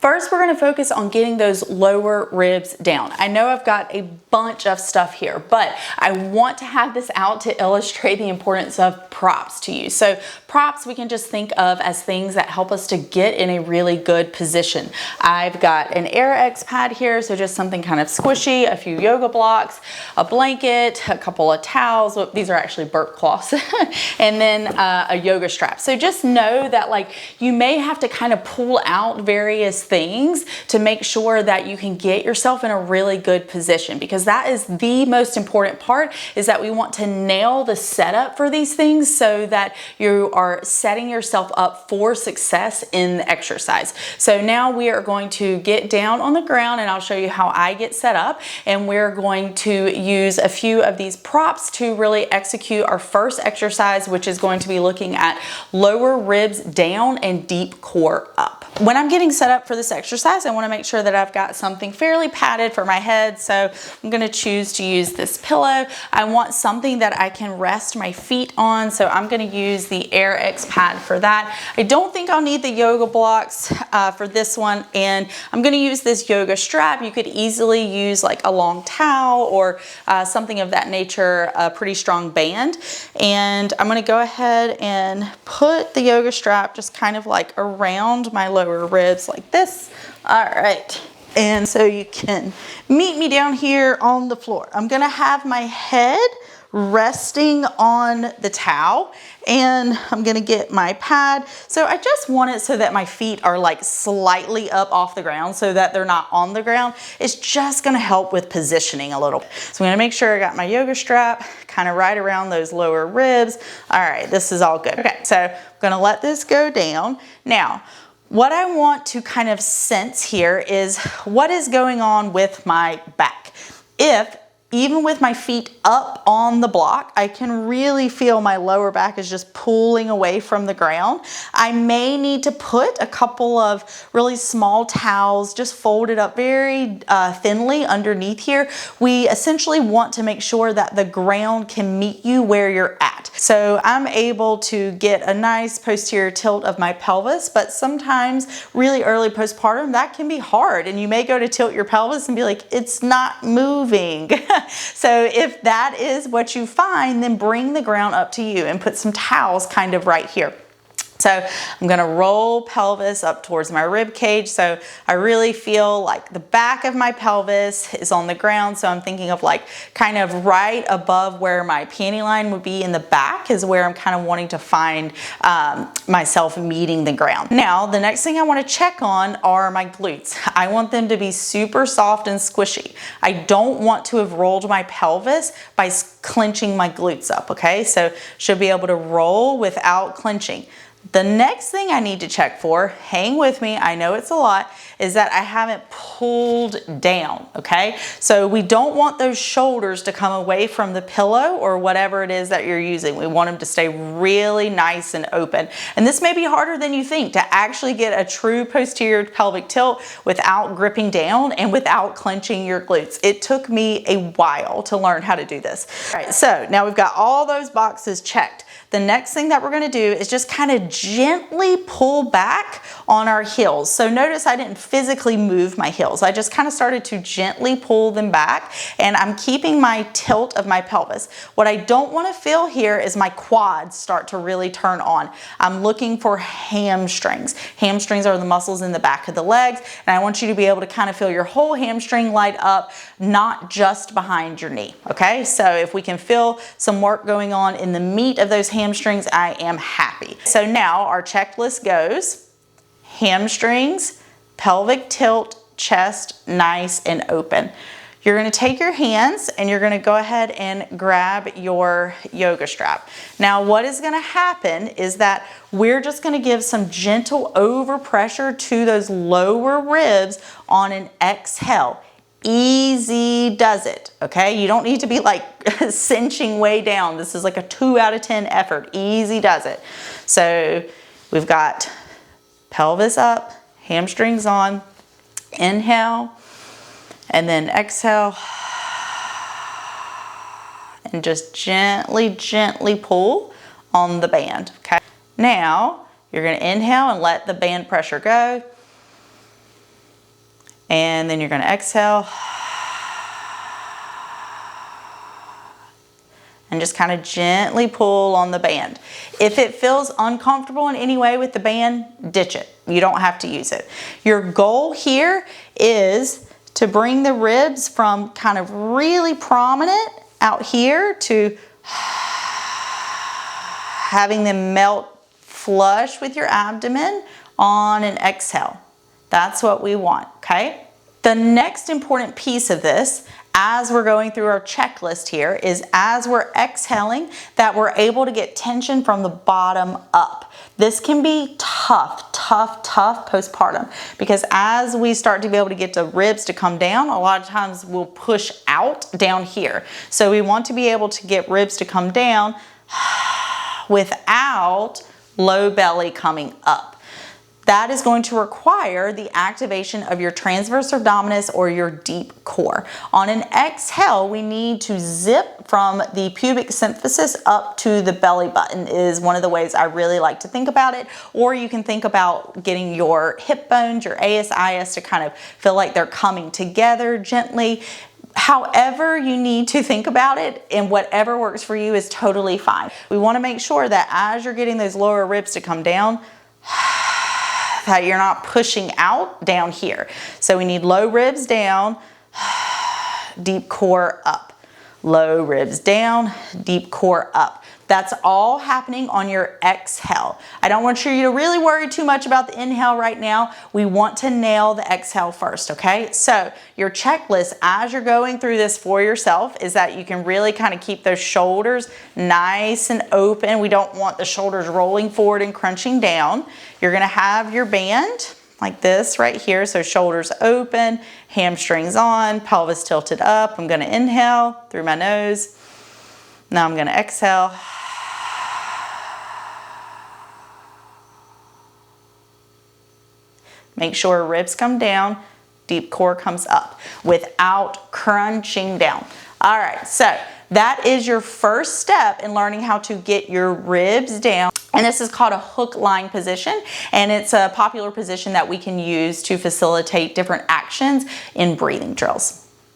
First, we're gonna focus on getting those lower ribs down. I know I've got a bunch of stuff here, but I want to have this out to illustrate the importance of props to you. So props we can just think of as things that help us to get in a really good position. I've got an AirX pad here, so just something kind of squishy, a few yoga blocks, a blanket, a couple of towels. Well, these are actually burp cloths, and then a yoga strap. So just know that like you may have to kind of pull out various things to make sure that you can get yourself in a really good position, because that is the most important part, is that we want to nail the setup for these things so that you are setting yourself up for success in the exercise. So now we are going to get down on the ground and I'll show you how I get set up, and we're going to use a few of these props to really execute our first exercise, which is going to be looking at lower ribs down and deep core up. When I'm getting set up for this exercise, I want to make sure that I've got something fairly padded for my head, so I'm going to choose to use this pillow. I want something that I can rest my feet on, so I'm going to use the AirX pad for that. I don't think I'll need the yoga blocks for this one, and I'm going to use this yoga strap. You could easily use like a long towel or something of that nature, a pretty strong band. And I'm going to go ahead and put the yoga strap just kind of like around my lower ribs like this. All right. And so you can meet me down here on the floor. I'm gonna have my head resting on the towel, and I'm gonna get my pad. So I just want it so that my feet are like slightly up off the ground so that they're not on the ground. It's just gonna help with positioning a little. So I'm gonna make sure I got my yoga strap kind of right around those lower ribs. All right, this is all good. Okay, so I'm gonna let this go down. Now, what I want to kind of sense here is what is going on with my back. If even with my feet up on the block, I can really feel my lower back is just pulling away from the ground, I may need to put a couple of really small towels just folded up very thinly underneath here. We essentially want to make sure that the ground can meet you where you're at. So I'm able to get a nice posterior tilt of my pelvis, but sometimes really early postpartum, that can be hard, and you may go to tilt your pelvis and be like, it's not moving. So if that is what you find, then bring the ground up to you and put some towels kind of right here. So I'm gonna roll pelvis up towards my rib cage. So I really feel like the back of my pelvis is on the ground. So I'm thinking of like kind of right above where my panty line would be in the back is where I'm kind of wanting to find myself meeting the ground. Now, the next thing I want to check on are my glutes. I want them to be super soft and squishy. I don't want to have rolled my pelvis by clenching my glutes up, okay? So should be able to roll without clenching. The next thing I need to check for, hang with me, I know it's a lot, is that I haven't pulled down, okay? So we don't want those shoulders to come away from the pillow or whatever it is that you're using. We want them to stay really nice and open. And this may be harder than you think, to actually get a true posterior pelvic tilt without gripping down and without clenching your glutes. It took me a while to learn how to do this. All right, so now we've got all those boxes checked. The next thing that we're gonna do is just kind of gently pull back on our heels. So notice I didn't physically move my heels. I just kind of started to gently pull them back, and I'm keeping my tilt of my pelvis. What I don't want to feel here is my quads start to really turn on. I'm looking for hamstrings. Hamstrings are the muscles in the back of the legs, and I want you to be able to kind of feel your whole hamstring light up, not just behind your knee, okay? So if we can feel some work going on in the meat of those hamstrings, I am happy. So now our checklist goes: hamstrings, pelvic tilt, chest nice and open. You're going to take your hands and you're going to go ahead and grab your yoga strap. Now what is going to happen is that we're just going to give some gentle overpressure to those lower ribs on an exhale. Easy does it, okay? You don't need to be like cinching way down. This is like a 2 out of 10 effort. Easy does it. So we've got pelvis up, hamstrings on, inhale, and then exhale, and just gently, gently pull on the band, okay? Now, you're gonna inhale and let the band pressure go. And then you're gonna exhale. And just kind of gently pull on the band. If it feels uncomfortable in any way with the band, ditch it. You don't have to use it. Your goal here is to bring the ribs from kind of really prominent out here to having them melt flush with your abdomen on an exhale. That's what we want, okay? The next important piece of this, as we're going through our checklist here, is as we're exhaling that we're able to get tension from the bottom up. This can be tough postpartum, because as we start to be able to get the ribs to come down, a lot of times we'll push out down here. So we want to be able to get ribs to come down without low belly coming up. That is going to require the activation of your transverse abdominis or your deep core. On an exhale, we need to zip from the pubic symphysis up to the belly button is one of the ways I really like to think about it. Or you can think about getting your hip bones, your ASIS, to kind of feel like they're coming together gently. However you need to think about it, and whatever works for you is totally fine. We want to make sure that as you're getting those lower ribs to come down, that you're not pushing out down here. So we need low ribs down, deep core up. Low ribs down, deep core up. That's all happening on your exhale. I don't want you to really worry too much about the inhale right now. We want to nail the exhale first, okay? So your checklist as you're going through this for yourself is that you can really kind of keep those shoulders nice and open. We don't want the shoulders rolling forward and crunching down. You're gonna have your band like this right here. So shoulders open, hamstrings on, pelvis tilted up. I'm gonna inhale through my nose. Now I'm gonna exhale. Make sure ribs come down, deep core comes up without crunching down. All right, so that is your first step in learning how to get your ribs down. And this is called a hook lying position, and it's a popular position that we can use to facilitate different actions in breathing drills.